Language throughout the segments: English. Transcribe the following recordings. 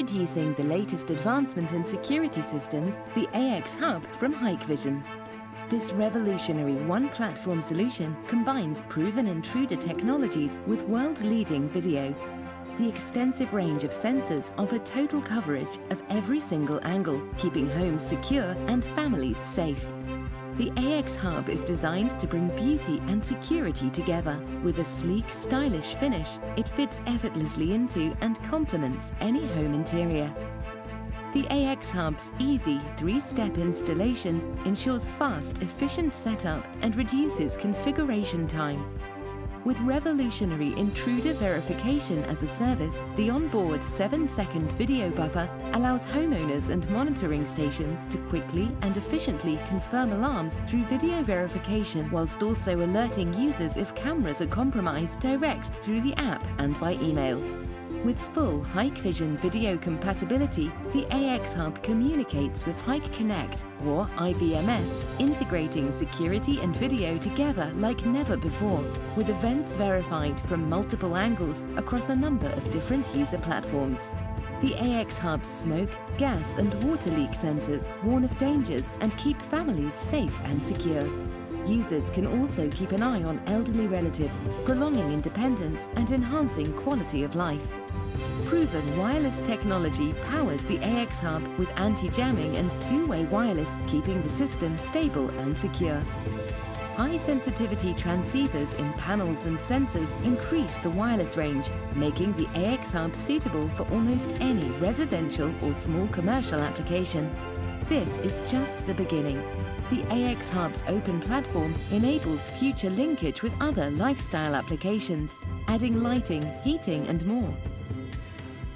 Introducing the latest advancement in security systems, the AX Hub from Hikvision. This revolutionary one-platform solution combines proven intruder technologies with world-leading video. The extensive range of sensors offer total coverage of every single angle, keeping homes secure and families safe. The AX Hub is designed to bring beauty and security together. With a sleek, stylish finish, it fits effortlessly into and complements any home interior. The AX Hub's easy three-step installation ensures fast, efficient setup and reduces configuration time. With revolutionary intruder verification as a service, the onboard 7-second video buffer allows homeowners and monitoring stations to quickly and efficiently confirm alarms through video verification, whilst also alerting users if cameras are compromised direct through the app and by email. With full Hikvision video compatibility, the AX Hub communicates with Hike Connect or IVMS, integrating security and video together like never before, with events verified from multiple angles across a number of different user platforms. The AX Hub's smoke, gas and water leak sensors warn of dangers and keep families safe and secure. Users can also keep an eye on elderly relatives, prolonging independence and enhancing quality of life. Proven wireless technology powers the AX Hub with anti-jamming and two-way wireless, keeping the system stable and secure. High-sensitivity transceivers in panels and sensors increase the wireless range, making the AX Hub suitable for almost any residential or small commercial application. This is just the beginning. The AX Hub's open platform enables future linkage with other lifestyle applications, adding lighting, heating and more.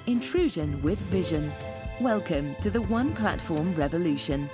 Intrusion with vision. Welcome to the one platform revolution.